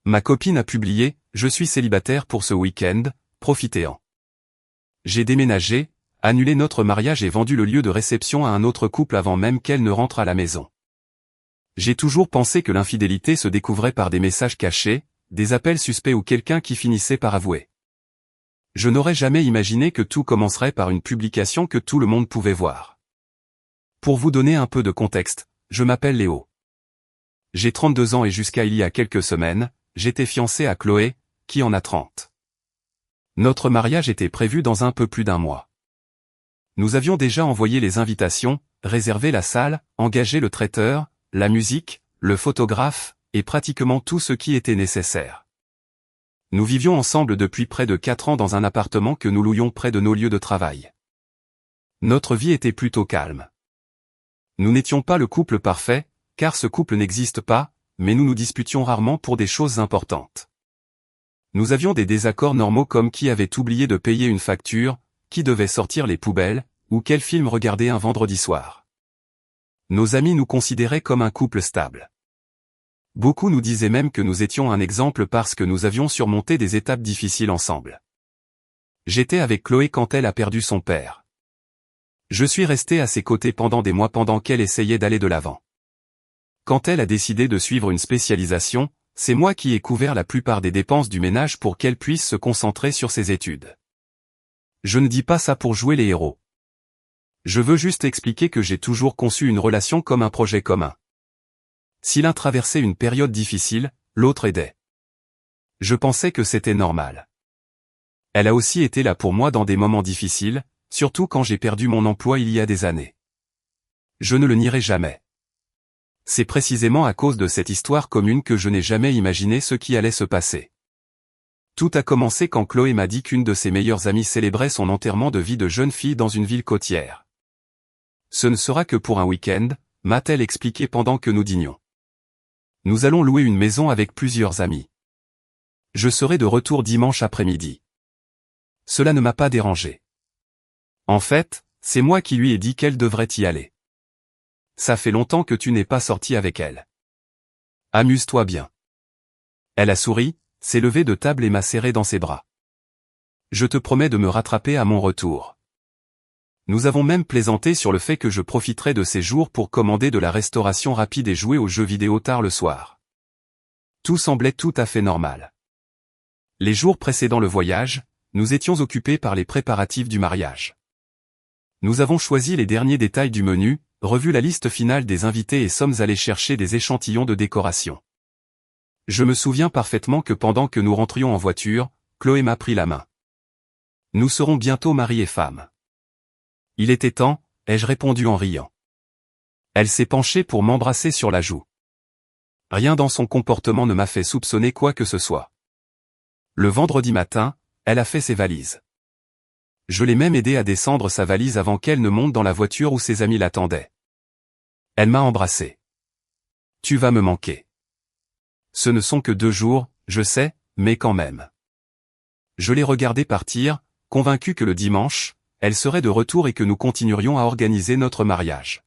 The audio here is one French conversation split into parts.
Ma copine a publié « Je suis célibataire pour ce week-end, profitez-en ». J'ai déménagé, annulé notre mariage et vendu le lieu de réception à un autre couple avant même qu'elle ne rentre à la maison. J'ai toujours pensé que l'infidélité se découvrait par des messages cachés, des appels suspects ou quelqu'un qui finissait par avouer. Je n'aurais jamais imaginé que tout commencerait par une publication que tout le monde pouvait voir. Pour vous donner un peu de contexte, je m'appelle Léo. J'ai 32 ans et jusqu'à il y a quelques semaines, j'étais fiancé à Chloé, qui en a 30. Notre mariage était prévu dans un peu plus d'un mois. Nous avions déjà envoyé les invitations, réservé la salle, engagé le traiteur, la musique, le photographe, et pratiquement tout ce qui était nécessaire. Nous vivions ensemble depuis près de 4 ans dans un appartement que nous louions près de nos lieux de travail. Notre vie était plutôt calme. Nous n'étions pas le couple parfait, car ce couple n'existe pas, mais nous nous disputions rarement pour des choses importantes. Nous avions des désaccords normaux comme qui avait oublié de payer une facture, qui devait sortir les poubelles, ou quel film regarder un vendredi soir. Nos amis nous considéraient comme un couple stable. Beaucoup nous disaient même que nous étions un exemple parce que nous avions surmonté des étapes difficiles ensemble. J'étais avec Chloé quand elle a perdu son père. Je suis resté à ses côtés pendant des mois pendant qu'elle essayait d'aller de l'avant. Quand elle a décidé de suivre une spécialisation, c'est moi qui ai couvert la plupart des dépenses du ménage pour qu'elle puisse se concentrer sur ses études. Je ne dis pas ça pour jouer les héros. Je veux juste expliquer que j'ai toujours conçu une relation comme un projet commun. Si l'un traversait une période difficile, l'autre aidait. Je pensais que c'était normal. Elle a aussi été là pour moi dans des moments difficiles, surtout quand j'ai perdu mon emploi il y a des années. Je ne le nierai jamais. C'est précisément à cause de cette histoire commune que je n'ai jamais imaginé ce qui allait se passer. Tout a commencé quand Chloé m'a dit qu'une de ses meilleures amies célébrait son enterrement de vie de jeune fille dans une ville côtière. Ce ne sera que pour un week-end, m'a-t-elle expliqué pendant que nous dînions. Nous allons louer une maison avec plusieurs amis. Je serai de retour dimanche après-midi. Cela ne m'a pas dérangé. En fait, c'est moi qui lui ai dit qu'elle devrait y aller. Ça fait longtemps que tu n'es pas sorti avec elle. Amuse-toi bien. Elle a souri, s'est levée de table et m'a serré dans ses bras. Je te promets de me rattraper à mon retour. Nous avons même plaisanté sur le fait que je profiterais de ces jours pour commander de la restauration rapide et jouer aux jeux vidéo tard le soir. Tout semblait tout à fait normal. Les jours précédant le voyage, nous étions occupés par les préparatifs du mariage. Nous avons choisi les derniers détails du menu, revu la liste finale des invités et sommes allés chercher des échantillons de décoration. Je me souviens parfaitement que pendant que nous rentrions en voiture, Chloé m'a pris la main. Nous serons bientôt mari et femme. Il était temps, ai-je répondu en riant. Elle s'est penchée pour m'embrasser sur la joue. Rien dans son comportement ne m'a fait soupçonner quoi que ce soit. Le vendredi matin, elle a fait ses valises. Je l'ai même aidé à descendre sa valise avant qu'elle ne monte dans la voiture où ses amis l'attendaient. Elle m'a embrassé. Tu vas me manquer. Ce ne sont que 2 jours, je sais, mais quand même. Je l'ai regardée partir, convaincu que le dimanche, elle serait de retour et que nous continuerions à organiser notre mariage.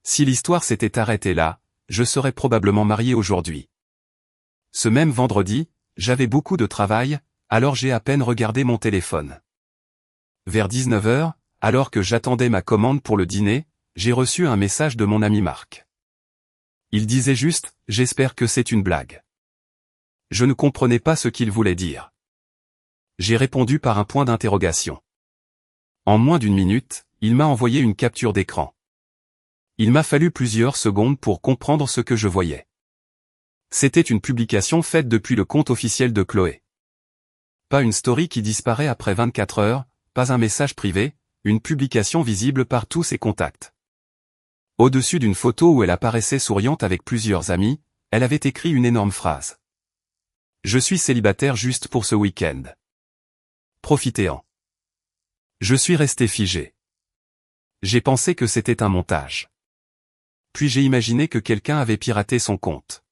Si l'histoire s'était arrêtée là, je serais probablement marié aujourd'hui. Ce même vendredi, j'avais beaucoup de travail, alors j'ai à peine regardé mon téléphone. Vers 19h, alors que j'attendais ma commande pour le dîner, j'ai reçu un message de mon ami Marc. Il disait juste « J'espère que c'est une blague ». Je ne comprenais pas ce qu'il voulait dire. J'ai répondu par un point d'interrogation. En moins d'1 minute, il m'a envoyé une capture d'écran. Il m'a fallu plusieurs secondes pour comprendre ce que je voyais. C'était une publication faite depuis le compte officiel de Chloé. Pas une story qui disparaît après 24 heures, pas un message privé, une publication visible par tous ses contacts. Au-dessus d'une photo où elle apparaissait souriante avec plusieurs amis, elle avait écrit une énorme phrase. « Je suis célibataire juste pour ce week-end. Profitez-en. » Je suis resté figé. J'ai pensé que c'était un montage. Puis j'ai imaginé que quelqu'un avait piraté son compte.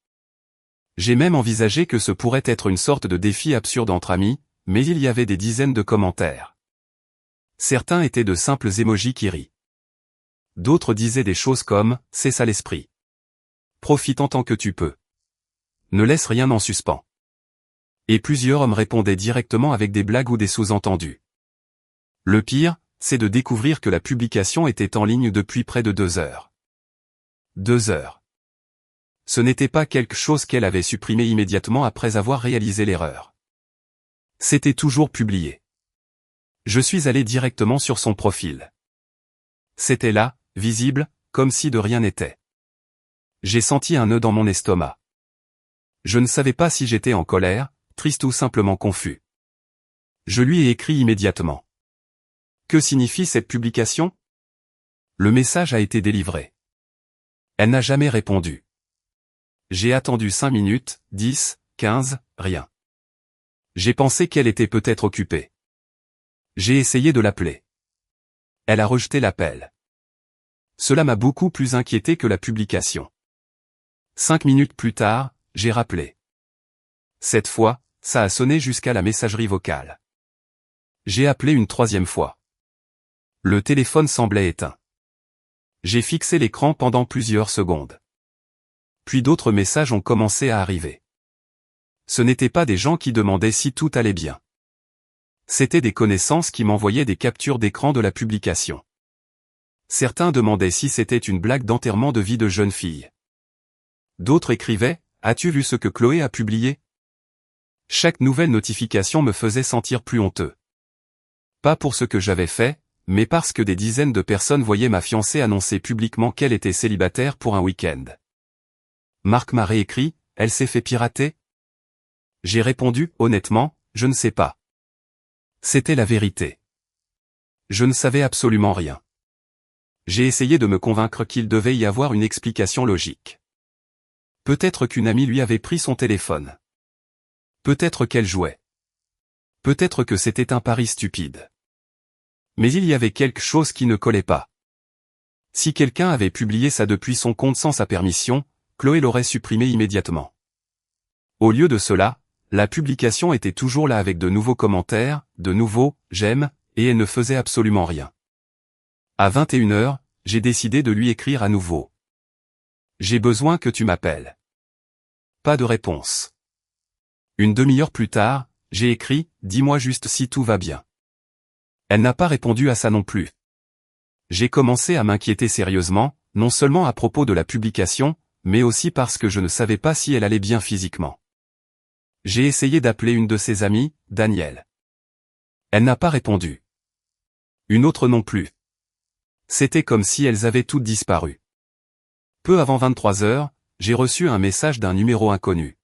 J'ai même envisagé que ce pourrait être une sorte de défi absurde entre amis, mais il y avait des dizaines de commentaires. Certains étaient de simples émojis qui rient. D'autres disaient des choses comme « c'est ça l'esprit. Profite en tant que tu peux. » Ne laisse rien en suspens. Et plusieurs hommes répondaient directement avec des blagues ou des sous-entendus. Le pire, c'est de découvrir que la publication était en ligne depuis près de 2 heures. 2 heures. Ce n'était pas quelque chose qu'elle avait supprimé immédiatement après avoir réalisé l'erreur. C'était toujours publié. Je suis allé directement sur son profil. C'était là, visible, comme si de rien n'était. J'ai senti un nœud dans mon estomac. Je ne savais pas si j'étais en colère, triste ou simplement confus. Je lui ai écrit immédiatement. Que signifie cette publication? Le message a été délivré. Elle n'a jamais répondu. J'ai attendu 5 minutes, 10, 15, rien. J'ai pensé qu'elle était peut-être occupée. J'ai essayé de l'appeler. Elle a rejeté l'appel. Cela m'a beaucoup plus inquiété que la publication. 5 minutes plus tard, j'ai rappelé. Cette fois, ça a sonné jusqu'à la messagerie vocale. J'ai appelé une 3e fois. Le téléphone semblait éteint. J'ai fixé l'écran pendant plusieurs secondes. Puis d'autres messages ont commencé à arriver. Ce n'étaient pas des gens qui demandaient si tout allait bien. C'étaient des connaissances qui m'envoyaient des captures d'écran de la publication. Certains demandaient si c'était une blague d'enterrement de vie de jeune fille. D'autres écrivaient « As-tu vu ce que Chloé a publié ?» Chaque nouvelle notification me faisait sentir plus honteux. Pas pour ce que j'avais fait, mais parce que des dizaines de personnes voyaient ma fiancée annoncer publiquement qu'elle était célibataire pour un week-end. Marc m'a réécrit « Elle s'est fait pirater ?» J'ai répondu « Honnêtement, je ne sais pas. » C'était la vérité. Je ne savais absolument rien. J'ai essayé de me convaincre qu'il devait y avoir une explication logique. Peut-être qu'une amie lui avait pris son téléphone. Peut-être qu'elle jouait. Peut-être que c'était un pari stupide. Mais il y avait quelque chose qui ne collait pas. Si quelqu'un avait publié ça depuis son compte sans sa permission, Chloé l'aurait supprimé immédiatement. Au lieu de cela, la publication était toujours là avec de nouveaux commentaires, de nouveaux « j'aime », et elle ne faisait absolument rien. À 21 heures, j'ai décidé de lui écrire à nouveau. J'ai besoin que tu m'appelles. Pas de réponse. Une demi-heure plus tard, j'ai écrit « Dis-moi juste si tout va bien ». Elle n'a pas répondu à ça non plus. J'ai commencé à m'inquiéter sérieusement, non seulement à propos de la publication, mais aussi parce que je ne savais pas si elle allait bien physiquement. J'ai essayé d'appeler une de ses amies, Danielle. Elle n'a pas répondu. Une autre non plus. C'était comme si elles avaient toutes disparu. Peu avant 23 heures, j'ai reçu un message d'un numéro inconnu.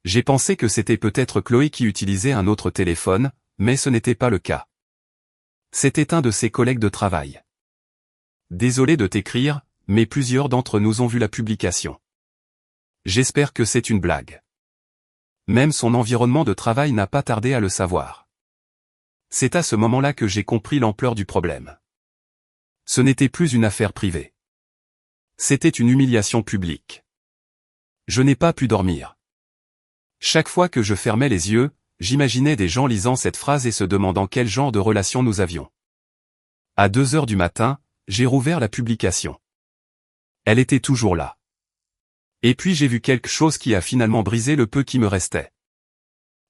J'ai pensé que c'était peut-être Chloé qui utilisait un autre téléphone, mais ce n'était pas le cas. C'était un de ses collègues de travail. Désolé de t'écrire, mais plusieurs d'entre nous ont vu la publication. J'espère que c'est une blague. Même son environnement de travail n'a pas tardé à le savoir. C'est à ce moment-là que j'ai compris l'ampleur du problème. Ce n'était plus une affaire privée. C'était une humiliation publique. Je n'ai pas pu dormir. Chaque fois que je fermais les yeux, j'imaginais des gens lisant cette phrase et se demandant quel genre de relation nous avions. À 2 heures du matin, j'ai rouvert la publication. Elle était toujours là. Et puis j'ai vu quelque chose qui a finalement brisé le peu qui me restait.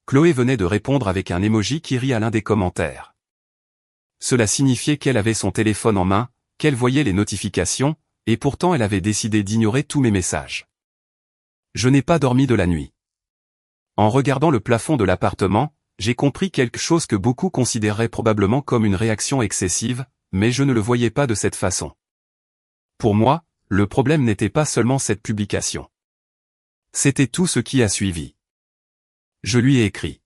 Chloé venait de répondre avec un emoji qui rit à l'un des commentaires. Cela signifiait qu'elle avait son téléphone en main, qu'elle voyait les notifications, et pourtant elle avait décidé d'ignorer tous mes messages. Je n'ai pas dormi de la nuit. En regardant le plafond de l'appartement, j'ai compris quelque chose que beaucoup considéreraient probablement comme une réaction excessive, mais je ne le voyais pas de cette façon. Pour moi, le problème n'était pas seulement cette publication. C'était tout ce qui a suivi. Je lui ai écrit.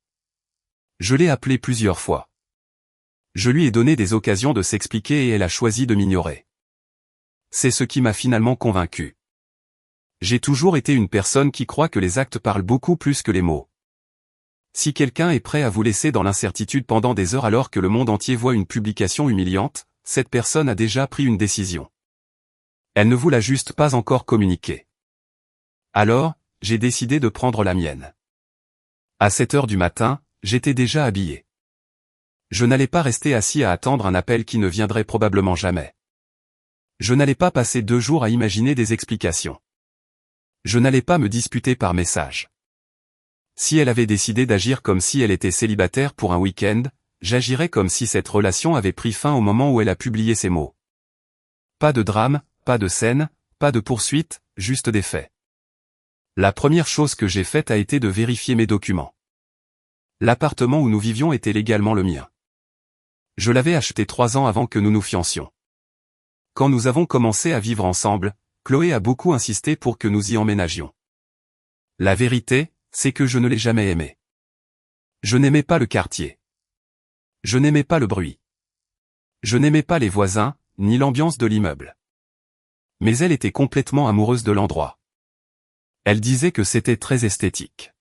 Je l'ai appelée plusieurs fois. Je lui ai donné des occasions de s'expliquer et elle a choisi de m'ignorer. C'est ce qui m'a finalement convaincu. J'ai toujours été une personne qui croit que les actes parlent beaucoup plus que les mots. Si quelqu'un est prêt à vous laisser dans l'incertitude pendant des heures alors que le monde entier voit une publication humiliante, cette personne a déjà pris une décision. Elle ne vous l'a juste pas encore communiquée. Alors, j'ai décidé de prendre la mienne. À 7 heures du matin, j'étais déjà habillé. Je n'allais pas rester assis à attendre un appel qui ne viendrait probablement jamais. Je n'allais pas passer 2 jours à imaginer des explications. Je n'allais pas me disputer par message. Si elle avait décidé d'agir comme si elle était célibataire pour un week-end, j'agirais comme si cette relation avait pris fin au moment où elle a publié ces mots. Pas de drame, pas de scène, pas de poursuite, juste des faits. La première chose que j'ai faite a été de vérifier mes documents. L'appartement où nous vivions était légalement le mien. Je l'avais acheté 3 ans avant que nous nous fiancions. Quand nous avons commencé à vivre ensemble, Chloé a beaucoup insisté pour que nous y emménagions. La vérité, c'est que je ne l'ai jamais aimé. Je n'aimais pas le quartier. Je n'aimais pas le bruit. Je n'aimais pas les voisins, ni l'ambiance de l'immeuble. Mais elle était complètement amoureuse de l'endroit. Elle disait que c'était très esthétique.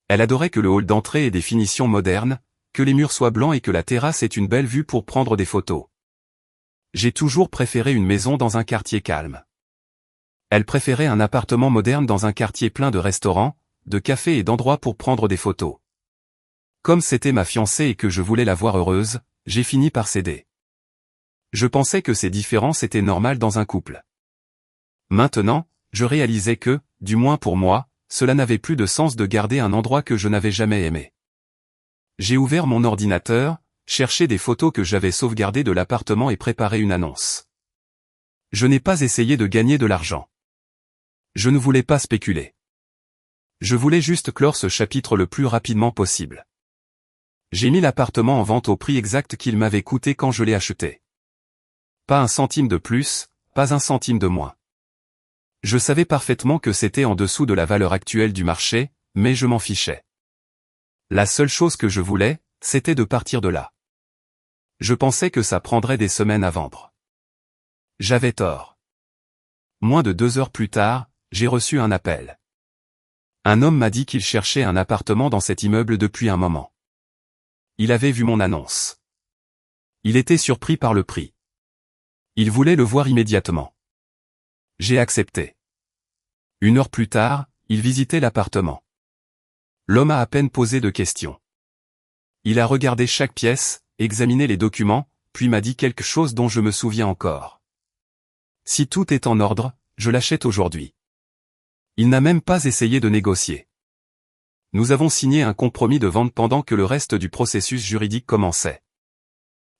Elle adorait que le hall d'entrée ait des finitions modernes, que les murs soient blancs et que la terrasse ait une belle vue pour prendre des photos. J'ai toujours préféré une maison dans un quartier calme. Elle préférait un appartement moderne dans un quartier plein de restaurants, de cafés et d'endroits pour prendre des photos. Comme c'était ma fiancée et que je voulais la voir heureuse, j'ai fini par céder. Je pensais que ces différences étaient normales dans un couple. Maintenant, je réalisais que, du moins pour moi, cela n'avait plus de sens de garder un endroit que je n'avais jamais aimé. J'ai ouvert mon ordinateur, cherché des photos que j'avais sauvegardées de l'appartement et préparé une annonce. Je n'ai pas essayé de gagner de l'argent. Je ne voulais pas spéculer. Je voulais juste clore ce chapitre le plus rapidement possible. J'ai mis l'appartement en vente au prix exact qu'il m'avait coûté quand je l'ai acheté. Pas un centime de plus, pas un centime de moins. Je savais parfaitement que c'était en dessous de la valeur actuelle du marché, mais je m'en fichais. La seule chose que je voulais, c'était de partir de là. Je pensais que ça prendrait des semaines à vendre. J'avais tort. Moins de 2 heures plus tard, j'ai reçu un appel. Un homme m'a dit qu'il cherchait un appartement dans cet immeuble depuis un moment. Il avait vu mon annonce. Il était surpris par le prix. Il voulait le voir immédiatement. J'ai accepté. 1 heure plus tard, il visitait l'appartement. L'homme a à peine posé de questions. Il a regardé chaque pièce, examiné les documents, puis m'a dit quelque chose dont je me souviens encore. Si tout est en ordre, je l'achète aujourd'hui. Il n'a même pas essayé de négocier. Nous avons signé un compromis de vente pendant que le reste du processus juridique commençait.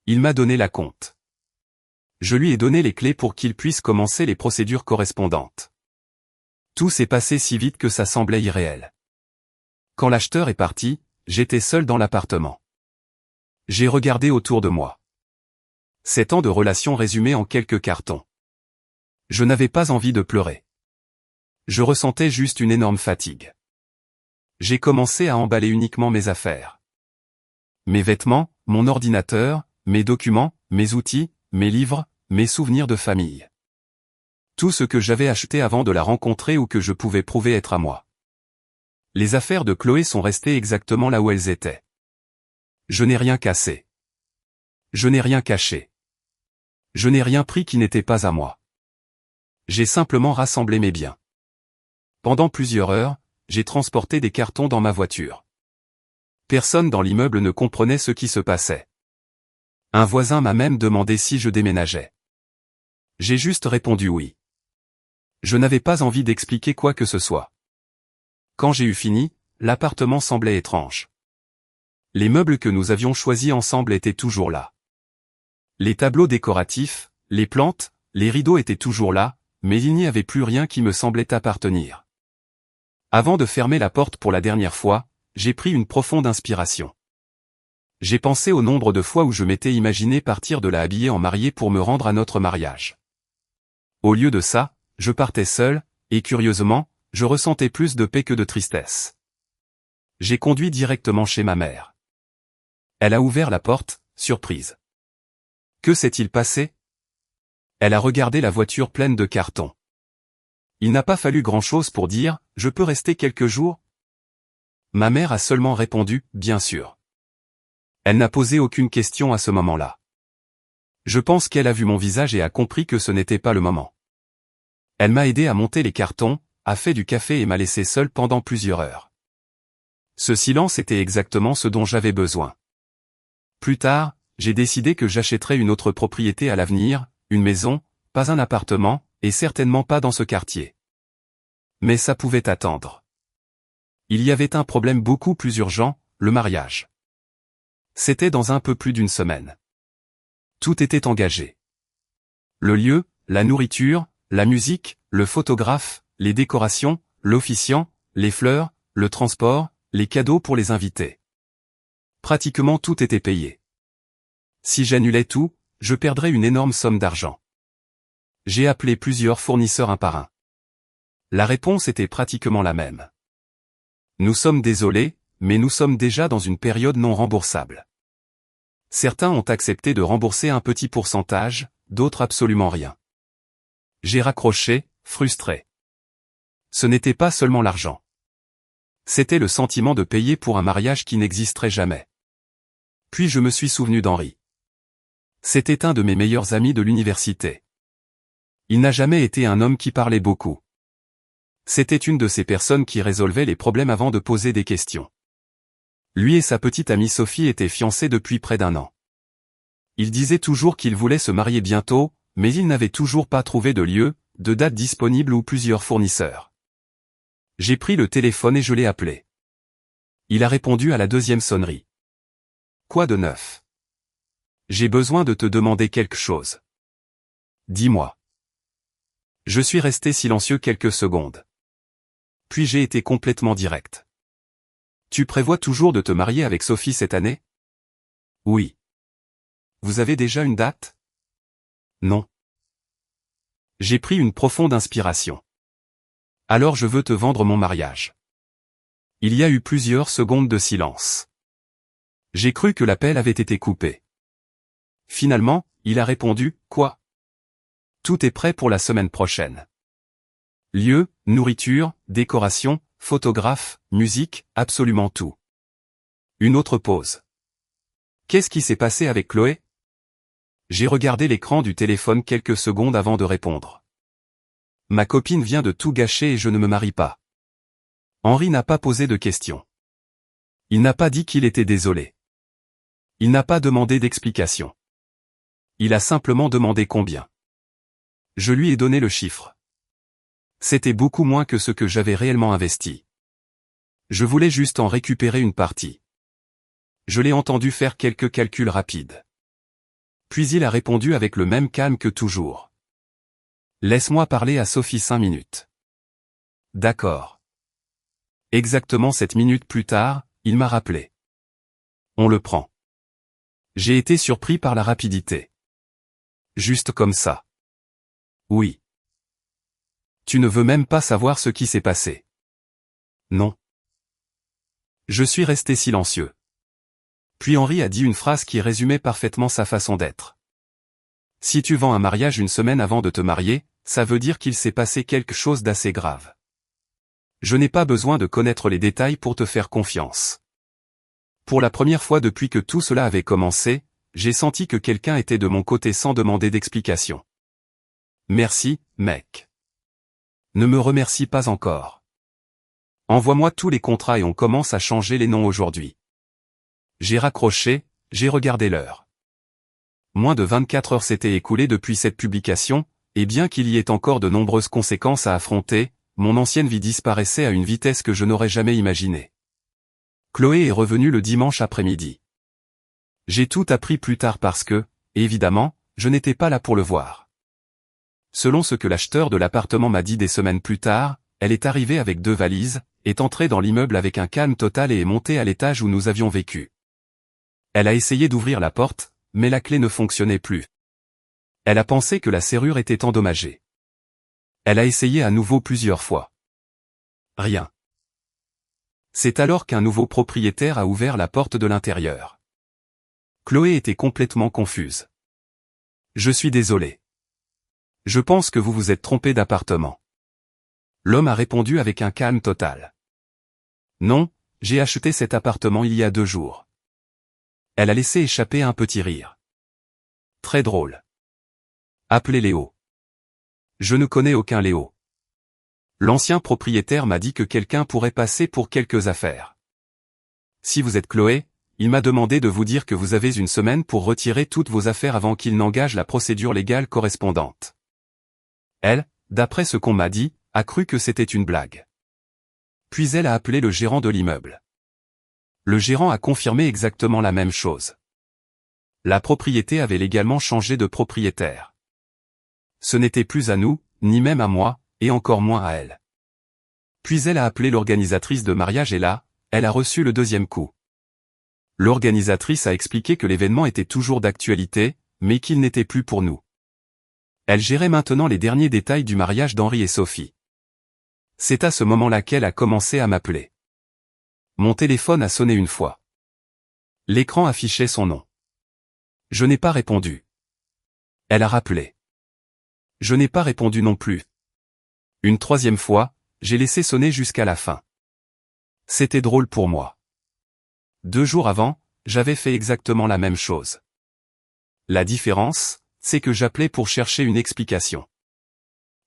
Il m'a donné la compte. Je lui ai donné les clés pour qu'il puisse commencer les procédures correspondantes. Tout s'est passé si vite que ça semblait irréel. Quand l'acheteur est parti, j'étais seul dans l'appartement. J'ai regardé autour de moi. 7 ans de relation résumés en quelques cartons. Je n'avais pas envie de pleurer. Je ressentais juste une énorme fatigue. J'ai commencé à emballer uniquement mes affaires. Mes vêtements, mon ordinateur, mes documents, mes outils, mes livres, mes souvenirs de famille. Tout ce que j'avais acheté avant de la rencontrer ou que je pouvais prouver être à moi. Les affaires de Chloé sont restées exactement là où elles étaient. Je n'ai rien cassé. Je n'ai rien caché. Je n'ai rien pris qui n'était pas à moi. J'ai simplement rassemblé mes biens. Pendant plusieurs heures, j'ai transporté des cartons dans ma voiture. Personne dans l'immeuble ne comprenait ce qui se passait. Un voisin m'a même demandé si je déménageais. J'ai juste répondu oui. Je n'avais pas envie d'expliquer quoi que ce soit. Quand j'ai eu fini, l'appartement semblait étrange. Les meubles que nous avions choisis ensemble étaient toujours là. Les tableaux décoratifs, les plantes, les rideaux étaient toujours là, mais il n'y avait plus rien qui me semblait appartenir. Avant de fermer la porte pour la dernière fois, j'ai pris une profonde inspiration. J'ai pensé au nombre de fois où je m'étais imaginé partir de là habillé en mariée pour me rendre à notre mariage. Au lieu de ça, je partais seul, et curieusement, je ressentais plus de paix que de tristesse. J'ai conduit directement chez ma mère. Elle a ouvert la porte, surprise. Que s'est-il passé? Elle a regardé la voiture pleine de cartons. Il n'a pas fallu grand-chose pour dire « Je peux rester quelques jours ?» Ma mère a seulement répondu « Bien sûr ». Elle n'a posé aucune question à ce moment-là. Je pense qu'elle a vu mon visage et a compris que ce n'était pas le moment. Elle m'a aidé à monter les cartons, a fait du café et m'a laissé seul pendant plusieurs heures. Ce silence était exactement ce dont j'avais besoin. Plus tard, j'ai décidé que j'achèterais une autre propriété à l'avenir, une maison, pas un appartement, et certainement pas dans ce quartier. Mais ça pouvait attendre. Il y avait un problème beaucoup plus urgent, le mariage. C'était dans un peu plus d'une semaine. Tout était engagé. Le lieu, la nourriture, la musique, le photographe, les décorations, l'officiant, les fleurs, le transport, les cadeaux pour les invités. Pratiquement tout était payé. Si j'annulais tout, je perdrais une énorme somme d'argent. J'ai appelé plusieurs fournisseurs un par un. La réponse était pratiquement la même. Nous sommes désolés, mais nous sommes déjà dans une période non remboursable. Certains ont accepté de rembourser un petit pourcentage, d'autres absolument rien. J'ai raccroché, frustré. Ce n'était pas seulement l'argent. C'était le sentiment de payer pour un mariage qui n'existerait jamais. Puis je me suis souvenu d'Henri. C'était un de mes meilleurs amis de l'université. Il n'a jamais été un homme qui parlait beaucoup. C'était une de ces personnes qui résolvaient les problèmes avant de poser des questions. Lui et sa petite amie Sophie étaient fiancés depuis près d'1 an. Il disait toujours qu'il voulait se marier bientôt, mais il n'avait toujours pas trouvé de lieu, de date disponible ou plusieurs fournisseurs. J'ai pris le téléphone et je l'ai appelé. Il a répondu à la deuxième sonnerie. Quoi de neuf? J'ai besoin de te demander quelque chose. Dis-moi. Je suis resté silencieux quelques secondes. Puis j'ai été complètement direct. Tu prévois toujours de te marier avec Sophie cette année? Oui. Vous avez déjà une date? Non. J'ai pris une profonde inspiration. Alors je veux te vendre mon mariage. Il y a eu plusieurs secondes de silence. J'ai cru que l'appel avait été coupé. Finalement, il a répondu, quoi? Tout est prêt pour la semaine prochaine. Lieu, nourriture, décoration, photographe, musique, absolument tout. Une autre pause. Qu'est-ce qui s'est passé avec Chloé? J'ai regardé l'écran du téléphone quelques secondes avant de répondre. Ma copine vient de tout gâcher et je ne me marie pas. Henri n'a pas posé de questions. Il n'a pas dit qu'il était désolé. Il n'a pas demandé d'explication. Il a simplement demandé combien. Je lui ai donné le chiffre. C'était beaucoup moins que ce que j'avais réellement investi. Je voulais juste en récupérer une partie. Je l'ai entendu faire quelques calculs rapides. Puis il a répondu avec le même calme que toujours. Laisse-moi parler à Sophie 5 minutes. D'accord. Exactement 7 minutes plus tard, il m'a rappelé. On le prend. J'ai été surpris par la rapidité. Juste comme ça. Oui. Tu ne veux même pas savoir ce qui s'est passé. Non. Je suis resté silencieux. Puis Henri a dit une phrase qui résumait parfaitement sa façon d'être. Si tu vends un mariage une semaine avant de te marier, ça veut dire qu'il s'est passé quelque chose d'assez grave. Je n'ai pas besoin de connaître les détails pour te faire confiance. Pour la première fois depuis que tout cela avait commencé, j'ai senti que quelqu'un était de mon côté sans demander d'explication. Merci, mec. Ne me remercie pas encore. Envoie-moi tous les contrats et on commence à changer les noms aujourd'hui. J'ai raccroché, j'ai regardé l'heure. Moins de 24 heures s'étaient écoulées depuis cette publication, et bien qu'il y ait encore de nombreuses conséquences à affronter, mon ancienne vie disparaissait à une vitesse que je n'aurais jamais imaginée. Chloé est revenue le dimanche après-midi. J'ai tout appris plus tard parce que, évidemment, je n'étais pas là pour le voir. Selon ce que l'acheteur de l'appartement m'a dit des semaines plus tard, elle est arrivée avec 2 valises, est entrée dans l'immeuble avec un calme total et est montée à l'étage où nous avions vécu. Elle a essayé d'ouvrir la porte, mais la clé ne fonctionnait plus. Elle a pensé que la serrure était endommagée. Elle a essayé à nouveau plusieurs fois. Rien. C'est alors qu'un nouveau propriétaire a ouvert la porte de l'intérieur. Chloé était complètement confuse. Je suis désolé. Je pense que vous vous êtes trompé d'appartement. L'homme a répondu avec un calme total. Non, j'ai acheté cet appartement il y a 2 jours. Elle a laissé échapper un petit rire. Très drôle. Appelez Léo. Je ne connais aucun Léo. L'ancien propriétaire m'a dit que quelqu'un pourrait passer pour quelques affaires. Si vous êtes Chloé, il m'a demandé de vous dire que vous avez une semaine pour retirer toutes vos affaires avant qu'il n'engage la procédure légale correspondante. Elle, d'après ce qu'on m'a dit, a cru que c'était une blague. Puis elle a appelé le gérant de l'immeuble. Le gérant a confirmé exactement la même chose. La propriété avait légalement changé de propriétaire. Ce n'était plus à nous, ni même à moi, et encore moins à elle. Puis elle a appelé l'organisatrice de mariage et là, elle a reçu le deuxième coup. L'organisatrice a expliqué que l'événement était toujours d'actualité, mais qu'il n'était plus pour nous. Elle gérait maintenant les derniers détails du mariage d'Henri et Sophie. C'est à ce moment-là qu'elle a commencé à m'appeler. Mon téléphone a sonné une fois. L'écran affichait son nom. Je n'ai pas répondu. Elle a rappelé. Je n'ai pas répondu non plus. Une troisième fois, j'ai laissé sonner jusqu'à la fin. C'était drôle pour moi. 2 jours avant, j'avais fait exactement la même chose. La différence, c'est que j'appelais pour chercher une explication.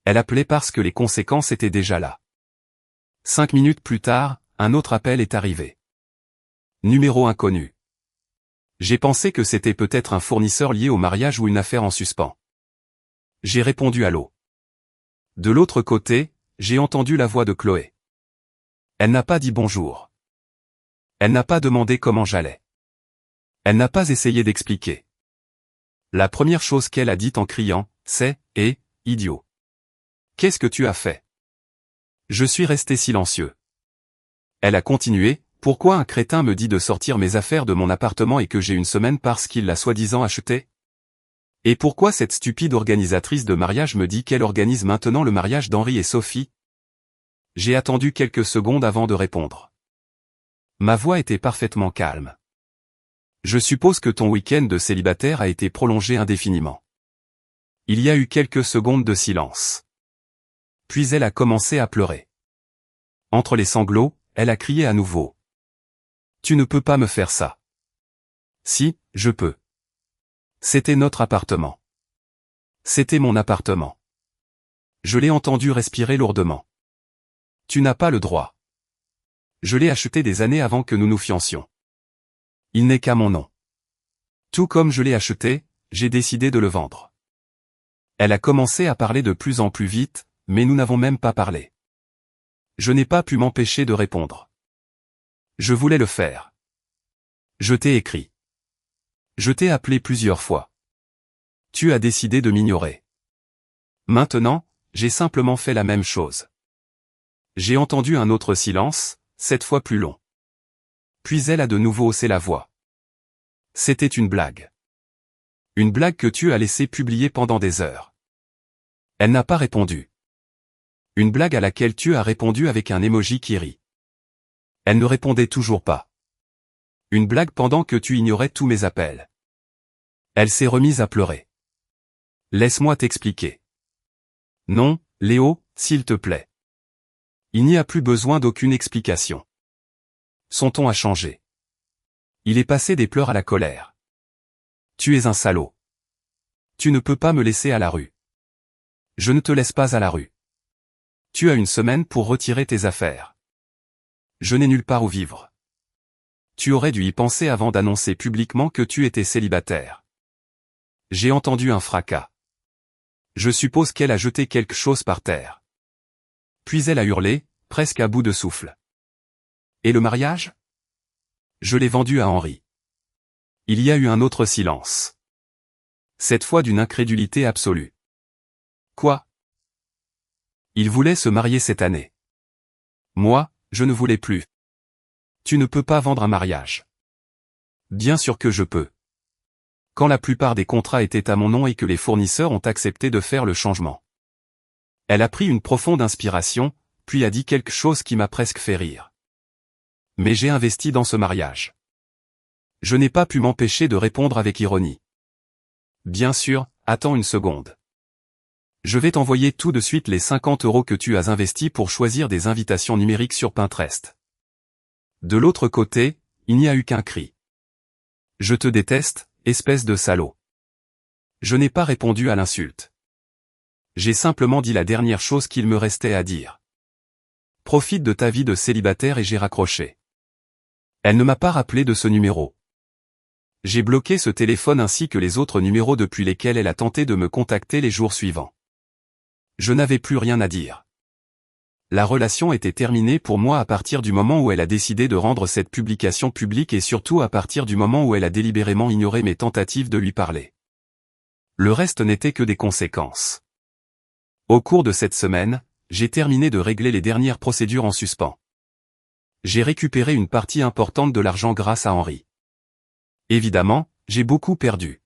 Elle appelait parce que les conséquences étaient déjà là. 5 minutes plus tard, un autre appel est arrivé. Numéro inconnu. J'ai pensé que c'était peut-être un fournisseur lié au mariage ou une affaire en suspens. J'ai répondu allô. De l'autre côté, j'ai entendu la voix de Chloé. Elle n'a pas dit bonjour. Elle n'a pas demandé comment j'allais. Elle n'a pas essayé d'expliquer. La première chose qu'elle a dite en criant, c'est « Eh, idiot. Qu'est-ce que tu as fait ?» Je suis resté silencieux. Elle a continué, « Pourquoi un crétin me dit de sortir mes affaires de mon appartement et que j'ai une semaine parce qu'il l'a soi-disant acheté ? Et pourquoi cette stupide organisatrice de mariage me dit qu'elle organise maintenant le mariage d'Henri et Sophie ? » J'ai attendu quelques secondes avant de répondre. Ma voix était parfaitement calme. Je suppose que ton week-end de célibataire a été prolongé indéfiniment. Il y a eu quelques secondes de silence. Puis elle a commencé à pleurer. Entre les sanglots, elle a crié à nouveau. « Tu ne peux pas me faire ça. » « Si, je peux. C'était notre appartement. C'était mon appartement. Je l'ai entendu respirer lourdement. Tu n'as pas le droit. Je l'ai acheté des années avant que nous nous fiancions. Il n'est qu'à mon nom. Tout comme je l'ai acheté, j'ai décidé de le vendre. Elle a commencé à parler de plus en plus vite, mais nous n'avons même pas parlé. Je n'ai pas pu m'empêcher de répondre. Je voulais le faire. Je t'ai écrit. Je t'ai appelé plusieurs fois. Tu as décidé de m'ignorer. Maintenant, j'ai simplement fait la même chose. J'ai entendu un autre silence, cette fois plus long. Puis elle a de nouveau haussé la voix. C'était une blague. Une blague que tu as laissé publier pendant des heures. Elle n'a pas répondu. Une blague à laquelle tu as répondu avec un emoji qui rit. Elle ne répondait toujours pas. Une blague pendant que tu ignorais tous mes appels. Elle s'est remise à pleurer. Laisse-moi t'expliquer. Non, Léo, s'il te plaît. Il n'y a plus besoin d'aucune explication. Son ton a changé. Il est passé des pleurs à la colère. Tu es un salaud. Tu ne peux pas me laisser à la rue. Je ne te laisse pas à la rue. Tu as une semaine pour retirer tes affaires. Je n'ai nulle part où vivre. Tu aurais dû y penser avant d'annoncer publiquement que tu étais célibataire. J'ai entendu un fracas. Je suppose qu'elle a jeté quelque chose par terre. Puis elle a hurlé, presque à bout de souffle. Et le mariage ? Je l'ai vendu à Henri. Il y a eu un autre silence. Cette fois d'une incrédulité absolue. Quoi ? Il voulait se marier cette année. Moi, je ne voulais plus. Tu ne peux pas vendre un mariage. Bien sûr que je peux. Quand la plupart des contrats étaient à mon nom et que les fournisseurs ont accepté de faire le changement. Elle a pris une profonde inspiration, puis a dit quelque chose qui m'a presque fait rire. Mais j'ai investi dans ce mariage. Je n'ai pas pu m'empêcher de répondre avec ironie. Bien sûr, attends une seconde. Je vais t'envoyer tout de suite les 50 € que tu as investis pour choisir des invitations numériques sur Pinterest. De l'autre côté, il n'y a eu qu'un cri. Je te déteste, espèce de salaud. Je n'ai pas répondu à l'insulte. J'ai simplement dit la dernière chose qu'il me restait à dire. Profite de ta vie de célibataire et j'ai raccroché. Elle ne m'a pas rappelé de ce numéro. J'ai bloqué ce téléphone ainsi que les autres numéros depuis lesquels elle a tenté de me contacter les jours suivants. Je n'avais plus rien à dire. La relation était terminée pour moi à partir du moment où elle a décidé de rendre cette publication publique et surtout à partir du moment où elle a délibérément ignoré mes tentatives de lui parler. Le reste n'était que des conséquences. Au cours de cette semaine, j'ai terminé de régler les dernières procédures en suspens. J'ai récupéré une partie importante de l'argent grâce à Henri. Évidemment, j'ai beaucoup perdu.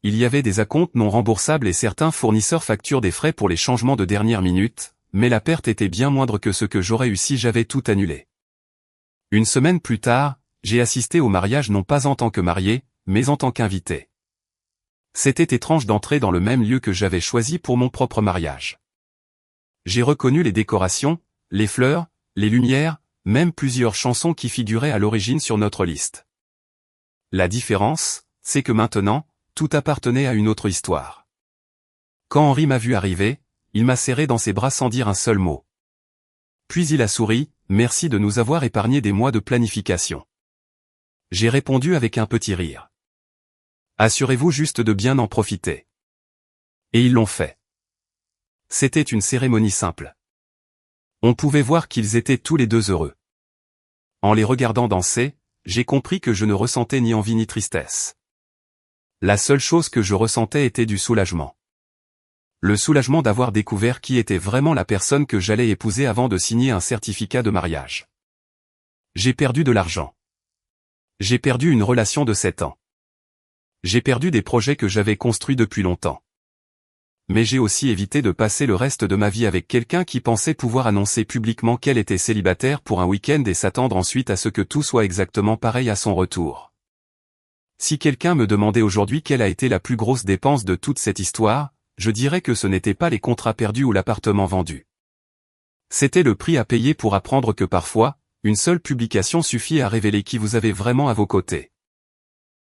Il y avait des acomptes non remboursables et certains fournisseurs facturent des frais pour les changements de dernière minute, mais la perte était bien moindre que ce que j'aurais eu si j'avais tout annulé. Une semaine plus tard, j'ai assisté au mariage non pas en tant que marié, mais en tant qu'invité. C'était étrange d'entrer dans le même lieu que j'avais choisi pour mon propre mariage. J'ai reconnu les décorations, les fleurs, les lumières, même plusieurs chansons qui figuraient à l'origine sur notre liste. La différence, c'est que maintenant, tout appartenait à une autre histoire. Quand Henri m'a vu arriver, il m'a serré dans ses bras sans dire un seul mot. Puis il a souri, merci de nous avoir épargné des mois de planification. J'ai répondu avec un petit rire. Assurez-vous juste de bien en profiter. Et ils l'ont fait. C'était une cérémonie simple. On pouvait voir qu'ils étaient tous les deux heureux. En les regardant danser, j'ai compris que je ne ressentais ni envie ni tristesse. La seule chose que je ressentais était du soulagement. Le soulagement d'avoir découvert qui était vraiment la personne que j'allais épouser avant de signer un certificat de mariage. J'ai perdu de l'argent. J'ai perdu une relation de 7 ans. J'ai perdu des projets que j'avais construits depuis longtemps. Mais j'ai aussi évité de passer le reste de ma vie avec quelqu'un qui pensait pouvoir annoncer publiquement qu'elle était célibataire pour un week-end et s'attendre ensuite à ce que tout soit exactement pareil à son retour. Si quelqu'un me demandait aujourd'hui quelle a été la plus grosse dépense de toute cette histoire, je dirais que ce n'était pas les contrats perdus ou l'appartement vendu. C'était le prix à payer pour apprendre que parfois, une seule publication suffit à révéler qui vous avez vraiment à vos côtés.